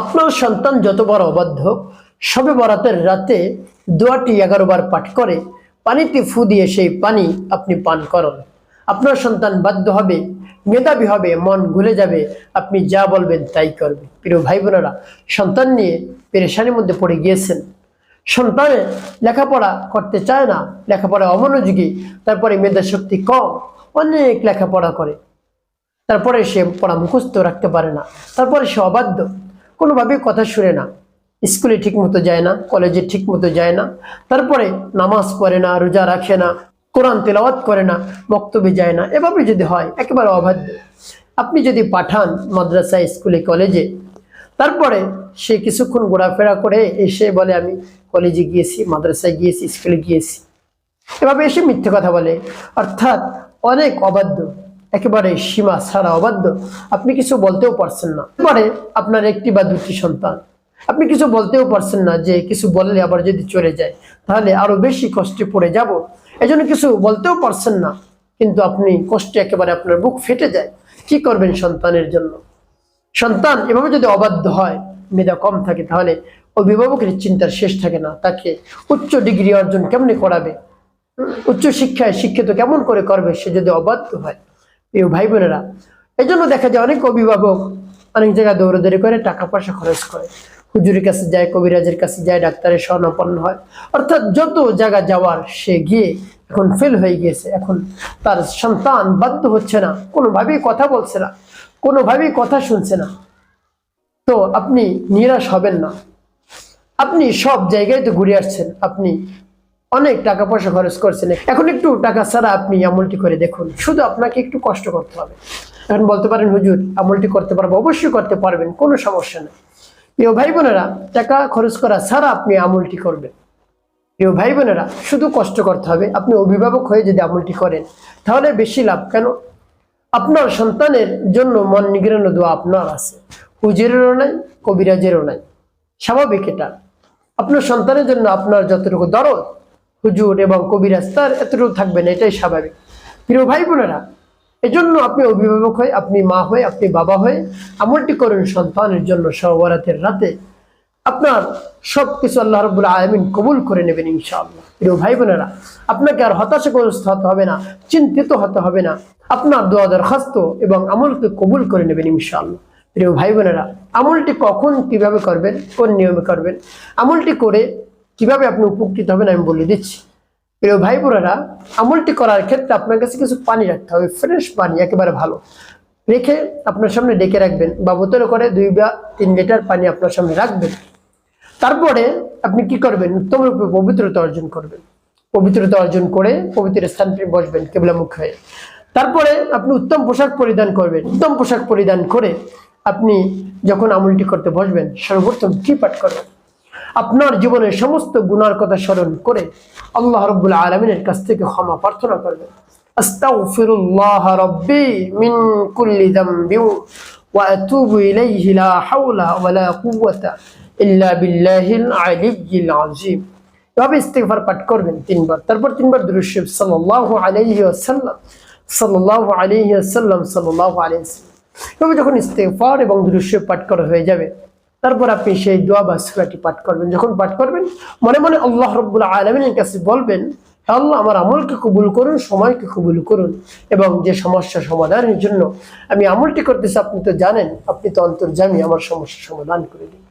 আপনার সন্তান যত বড় অবাধ্য, শবে বরাতের রাতে দোয়াটি 11 বার পাঠ করে পানিতে ফু দিয়ে সেই পানি আপনি পান করুন। আপনার সন্তান বাধ্য হবে, মেধাবী হবে, মন ভুলে যাবে, আপনি যা বলবেন তাই করবে। প্রিয় ভাই বোনেরা, সন্তান নিয়ে পেরেশানির মধ্যে পড়ে গিয়েছেন। সন্তানের লেখাপড়া করতে চায় না, লেখাপড়া অমনোযোগী, তারপরে মেধা শক্তি কম, অনেক লেখাপড়া করে, তারপরে সে পড়া মুখস্থ রাখতে পারে না, তারপরে সে অবাধ্য, কোনোভাবেই কথা শুনে না, স্কুলে ঠিক মতো যায় না, কলেজে ঠিক মতো যায় না, তারপরে নামাজ পড়ে না, রোজা রাখে না, কোরআন তেলাওয়াত করে না, বক্তব্যে যায় না। এভাবে যদি হয় একেবারে অবাধ্য। আপনি যদি পাঠান মাদ্রাসায়, স্কুলে, কলেজে, তারপরে সে কিছুক্ষণ ঘোরাফেরা করে এসে বলে আমি কলেজে গিয়েছি, মাদ্রাসায় গিয়েছি, স্কুলে গিয়েছি, এভাবে এসে মিথ্যে কথা বলে, অর্থাৎ অনেক অবাধ্য, একেবারে সীমা ছাড়া অবাধ্য। আপনি কিছু বলতেও পারছেন না। এবারে আপনার একটি বা দুটি সন্তান, আপনি কিছু বলতেও পারছেন না, যে কিছু বললে আবার যদি চলে যায় তাহলে আরো বেশি কষ্টে পড়ে যাব, এজন্য কিছু বলতেও পারছেন না, কিন্তু আপনি কষ্টে একেবারে আপনার বুক ফেটে যায়। কি করবেন সন্তানের জন্য? সন্তান এভাবে যদি অবাধ্য হয়, মেধা কম থাকে, তাহলে অভিভাবকের চিন্তার শেষ থাকে না। তাকে উচ্চ ডিগ্রি অর্জন কেমনে করাবে, উচ্চ শিক্ষায় শিক্ষিত কেমন করে করবে সে যদি অবাধ্য হয়। প্রিয় ভাই বোনেরা, এই জন্য দেখা যায় অনেক অভিভাবক অনেক জায়গায় দৌড়াদৌড়ি করে, টাকা পয়সা খরচ করে, হুজুরের কাছে যায়, কবিরাজের কাছে যায়, ডাক্তারের শরণাপন্ন হয়, অর্থাৎ যত জায়গা যাওয়ার সে গিয়ে এখন ফেল হয়ে গিয়েছে। এখন তার সন্তান বাধ্য হচ্ছে না, কোনোভাবেই কথা বলছে না, কোনোভাবেই কথা শুনছে না। তো আপনি নিরাশ হবেন না। আপনি সব জায়গায় তো ঘুরে আসছেন, আপনি অনেক টাকা পয়সা খরচ করছেন, এখন একটু টাকা ছাড়া আপনি আমলটি করে দেখুন। শুধু আপনাকে একটু কষ্ট করতে হবে। এখন বলতে পারেন হুজুর আমলটি করতে পারবো, অবশ্যই করতে পারবেন, কোনো সমস্যা নেই। প্রিয় ভাই বোনেরা, টাকা খরচ করা ছাড়া আপনি আমলটি করবেন। প্রিয় ভাই বোনেরা, শুধু কষ্ট করতে হবে। আপনি অভিভাবক হয়ে যদি আমলটি করেন তাহলে বেশি লাভ। কেন? আপনার সন্তানের জন্য মন নিগড়ানো দোয়া আপনার আছে, হুজুরেরও নাই, কবিরাজেরও নাই। স্বাভাবিক এটা। আপনার সন্তানের জন্য আপনার যতটুকু দরদ, হুজুর এবং কবিরাজ তার এতটুকু থাকবে না, এটাই স্বাভাবিক। প্রিয় ভাই বোনেরা, এজন্য আপনি অভিভাবক হয়ে, আপনি মা হয়ে, আপনি বাবা হয়ে আমলটি করুন সন্তানের জন্য। শবে বরাতের রাতে আপনার সবকিছু আল্লাহ রাব্বুল আলামিন কবুল করে নেবেন ইনশাআল্লাহ। প্রিয় ভাই বোনেরা, আপনাকে আর হতাশাগ্রস্ত হতে হবে না, চিন্তিত হতে হবে না। আপনার দোয়া দরখাস্ত এবং আমলকে কবুল করে নেবেন ইনশাআল্লাহ। প্রিয় ভাই বোনেরা, আমলটি কখন কিভাবে করবেন, কোন নিয়মে করবেন, আমলটি করে কিভাবে আপনি উপকৃত হবেন আমি বলে দিচ্ছি। প্রিয় ভাই বোনেরা, আমলটি করার ক্ষেত্রে আপনার কাছে কিছু পানি রাখতে হবে, ফ্রেশ পানি, একেবারে ভালো রেখে আপনার সামনে ডেকে রাখবেন, বা বোতলে করে 2 বা 3 লিটার পানি আপনার সামনে রাখবেন। তারপরে আপনি কি করবেন? উত্তম রূপে পবিত্রতা অর্জন করবেন। পবিত্রতা অর্জন করে পবিত্র স্থানে বসবেন কিবলামুখ হয়ে। তারপরে আপনি উত্তম পোশাক পরিধান করবেন। উত্তম পোশাক পরিধান করে আপনি যখন আমলটি করতে বসবেন, সর্বপ্রথম কি পাঠ করবেন? আপনার জীবনের সমস্ত গুনার কথা স্মরণ করে আল্লাহ রাব্বুল আলামিনের কাছ থেকে ক্ষমা প্রার্থনা করবেন। আস্তাগফিরুল্লাহ রাব্বি মিন কুল্লি যামবি ওয়া আতুবু ইলাইহি লা হাওলা ওয়া লা কুওয়াতা ইল্লা বিল্লাহিল আলিয়্যিল আযীম। এভাবে ইস্তিগফার পাঠ করবেন 3 বার। তারপর 3 বার দুরূদ শরীফ সাল্লাল্লাহু আলাইহি ওয়াসাল্লাম, সাল্লাল্লাহু আলাইহি ওয়াসাল্লাম, সাল্লাল্লাহু আলাইহি ওয়াসাল্লাম। এভাবে যখন ইস্তিগফার এবং দুরূদ শরীফ পাঠ করা হয়ে যাবে, তারপর আপনি সেই দোয়া বা সূরাটি পাঠ করবেন। যখন পাঠ করবেন মনে মনে আল্লাহ রাব্বুল আলামিনের কাছে বলবেন, হে আল্লাহ, আমার আমলকে কবুল করুন, সময়কে কবুল করুন, এবং যে সমস্যা সমাধানের জন্য আমি আমলটি করতেছি আপনি তো জানেন, আপনি তো অন্তর্যামী, আমার সমস্যা সমাধান করে দিন।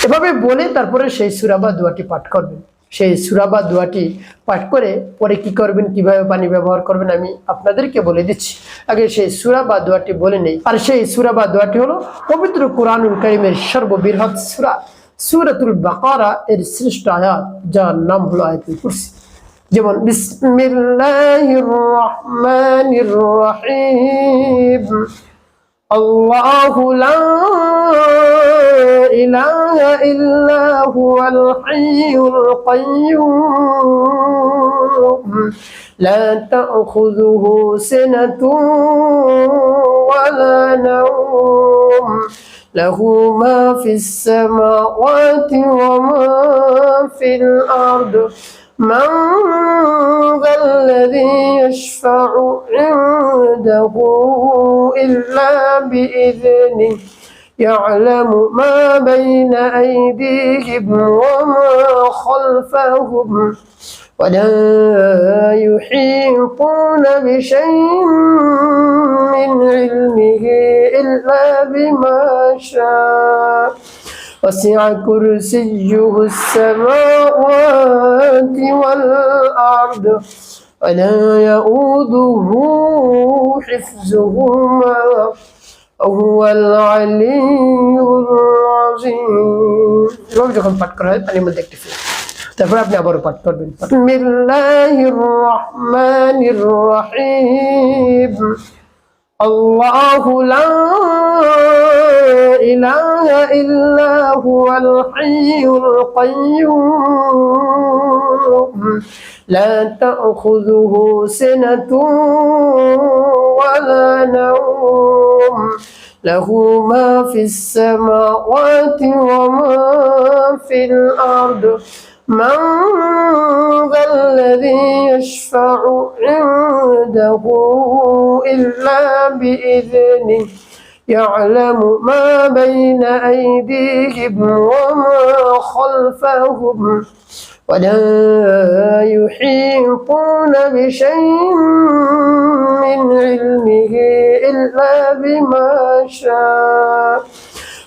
এভাবে বলে তারপরে সেই সূরা বা দোয়াটি পাঠ করবেন। সেই সূরা বা দোয়াটি পাঠ করে পরে কি করবেন, কিভাবে পানি ব্যবহার করবেন আমি আপনাদেরকে বলে দিচ্ছি। আগে সেই সূরা বা দোয়াটি বলে নেই। আর সেই সূরা বা দোয়াটি হলো পবিত্র কুরআনুল কারীমের সর্ববৃহৎ সূরা সূরাতুল বাকারা এর শ্রেষ্ঠ আয়াত, যার নাম হলো আয়াতুল কুরসি। যেমন বিসমিল্লাহির রহমানির রহিম, আল্লাহু লা ইলাহা ইল্লা হুয়াল হাইয়ুল কাইয়্যুম লা তা'খুযুহু সিনাতুন ওয়া লা নাওম লাহু মা ফিস সামাওয়াতি ওয়া মা ফিল আরদ من ذا الذي يشفع عنده إلا بإذنه يعلم ما بين أيديهم وما خلفهم ولا يحيطون بشيء من علمه إلا بما شاء وسع كرسيه السماوات والأرض ولا يؤوده حفظهما وهو العلي العظيم যখন পাঠ করা হয় পানির মধ্যে একটি ফেলে তারপর আপনি আবারও পাঠ করবেন বিসমিল্লাহির রহমানির রহিম الله لا إله إلا هو الحي القيوم لا تأخذه سنة ولا نوم له ما في السماوات وما في الأرض من ذا الذي يشفع عنده إلا بإذنه يعلم ما بين أيديهم وما خلفهم ولا يحيطون بشيء من علمه إلا بما شاء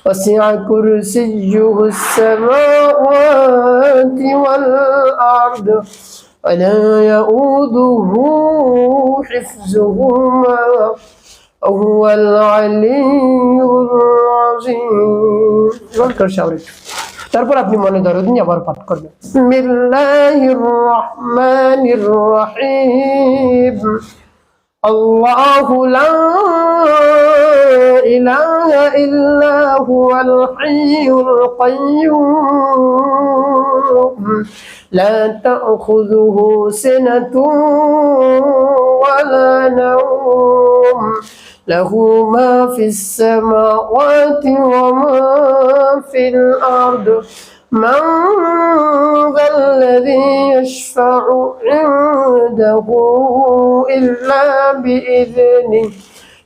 وسع كرسيه السماوات والأرض ولا يؤوده حفظهما وهو العلي العظيم তারপর আপনি মনে দরদ নিয়ে আবার পাঠ করবেন বিসমিল্লাহির রহমানির রহিম الله لا إله إلا هو الحي القيوم لا تأخذه سنة ولا نوم له ما في السماوات وما في الأرض من ذا الذي يشفع عنده إلا بإذنه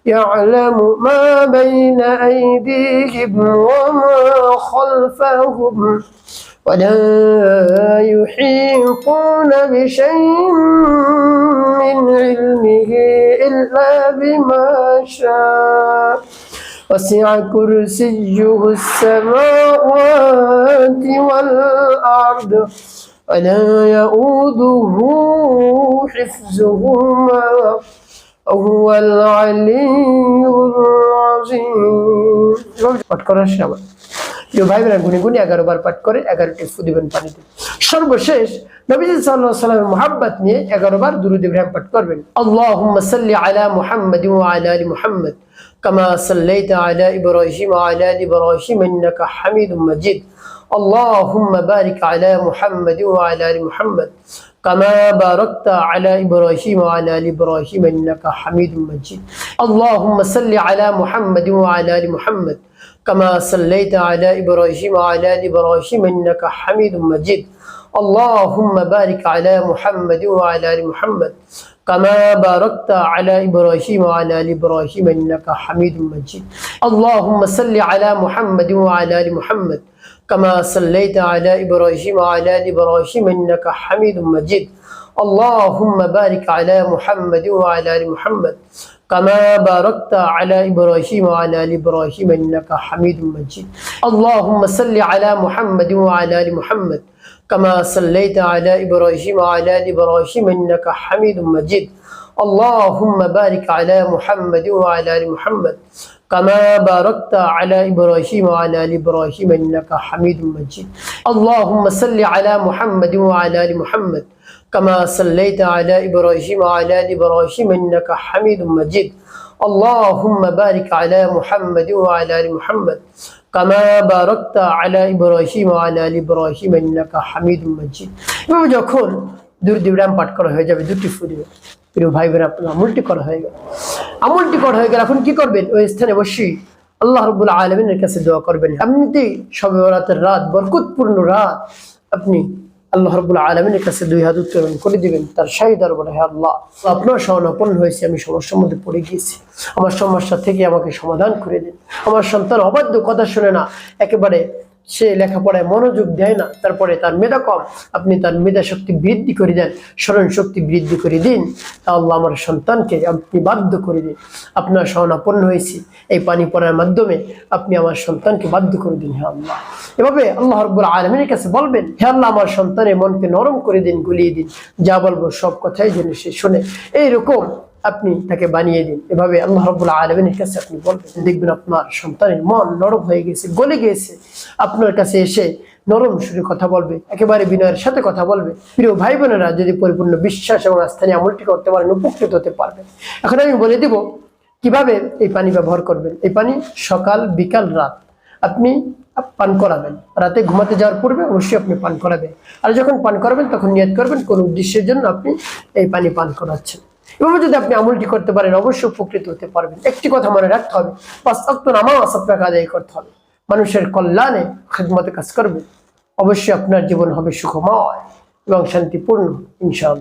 يعلم ما بين أيديهم وما خلفهم ولا يحيطون بشيء من علمه إلا بما شاء وسع كرسيه السماوات والأرض ولا يؤوده حفظهما وهو العلي العظيم পাঠ করার সময় প্রিয় ভাই বোনেরা গুনে গুনে 11 বার পাঠ করে 11টি ফু দিবেন পানিতে সর্বশেষ নবীজি সাল্লাল্লাহু আলাইহি ওয়াসাল্লামের মুহাব্বত নিয়ে 11 বার দুরূদ ইব্রাহিম পাঠ করবেন আল্লাহুম্মা সাল্লি আলা মুহাম্মাদ ওয়া আলা আলি মুহাম্মাদ كما صليت على إبراهيم وعلى آل إبراهيم إنك حميد مجيد اللهم بارك على محمد وعلى آل محمد كما باركت على إبراهيم وعلى آل إبراهيم إنك حميد مجيد اللهم صل على محمد وعلى آل محمد كما صليت على إبراهيم وعلى آل إبراهيم إنك حميد مجيد اللهم بارك على محمد وعلى آل محمد كما باركت على إبراهيم وعلى آل إبراهيم إنك حميد مجيد اللهم صل على محمد وعلى آل محمد كما صليت على إبراهيم وعلى آل إبراهيم إنك حميد مجيد اللهم بارك على محمد وعلى آل محمد كما باركت على إبراهيم وعلى آل إبراهيم إنك حميد مجيد اللهم صل على محمد وعلى آل محمد كما صليت على إبراهيم وعلى آل إبراهيم إنك حميد مجيد اللهم بارك على محمد وعلى آل محمد كما باركت على إبراهيم وعلى آل إبراهيم إنك حميد مجيد اللهم صل على محمد وعلى آل محمد كما صليت على إبراهيم وعلى آل إبراهيم إنك حميد مجيد اللهم بارك على محمد وعلى آل محمد كما باركت على إبراهيم وعلى آل إبراهيم إنك حميد مجيد এভাবে যখন দুরূদ ইব্রাহিম পাঠ করা হয়ে যাবে দুটি ফু দিবেন প্রিয় ভাই বোনেরা আপনার আমলটি করা হয়ে গেল এখন কি করবেন ওই স্থানে বসেই আল্লাহ রাব্বুল আলামিনের কাছে দোয়া করবেন এমনিতেই শবে বরাতের রাত বরকতপূর্ণ রাত আপনি আল্লাহ রাব্বুল আলামিনের কাছে দুই হাত উত্তোলন করে দিবেন, তার শাহী দরবারে, হে আল্লাহ, আপনার শরণাপন্ন হয়েছে, আমি সমস্যার মধ্যে পড়ে গিয়েছি, আমার সমস্যা থেকে আমাকে সমাধান করে দিন। আমার সন্তান অবাধ্য, কথা শুনে না, একেবারে সে লেখাপড়ায় মনোযোগ দেয় না, তারপরে তার মেধা কম, আপনি তার মেধা শক্তি বৃদ্ধি করে দেন, স্মরণ শক্তি বৃদ্ধি করে দিন। তা আল্লাহ, আমার সন্তানকে আপনি বাধ্য করে দিন, আপনার শরণাপন্ন হয়েছি, এই পানি পড়ার মাধ্যমে আপনি আমার সন্তানকে বাধ্য করে দিন, হে আল্লাহ। এভাবে আল্লাহ রাব্বুল আলামিনের কাছে বলবেন, হে আল্লাহ, আমার সন্তানের মনকে নরম করে দিন, গুলিয়ে দিন, যা বলবো সব কথাই যেন সে শুনে, এইরকম আপনি তাকে বানিয়ে দিন। এভাবে আল্লাহ রাব্বুল আলামিনের কাছে আপনি বলবেন, দেখবেন আপনার সন্তানের মন নরম হয়ে গেছে, গলে গিয়েছে, আপনার কাছে এসে নরম সুরে কথা বলবে, একেবারে বিনয়ের সাথে কথা বলবে। প্রিয় ভাই বোনেরা, যদি পরিপূর্ণ বিশ্বাস এবং আস্থা নিয়ে আমলটি করতে পারেন, উপকৃত হতে পারবেন। এখন আমি বলে দিব কিভাবে এই পানি ব্যবহার করবেন। এই পানি সকাল, বিকাল, রাত আপনি পান করাবেন। রাতে ঘুমাতে যাওয়ার পূর্বে অবশ্যই আপনি পান করাবেন, আর যখন পান করাবেন তখন নিয়ত করবেন কোন উদ্দেশ্যের জন্য আপনি এই পানি পান করাচ্ছেন। এভাবে যদি আপনি আমলটি করতে পারেন, অবশ্যই উপকৃত হতে পারবেন। একটি কথা মনে রাখতে হবে, 5 ওয়াক্ত নামাজ আপনাকে আদায় করতে হবে, মানুষের কল্যাণে খিদমতে কাজ করবে, অবশ্যই আপনার জীবন হবে সুখময় এবং শান্তিপূর্ণ ইনশাআল্লাহ।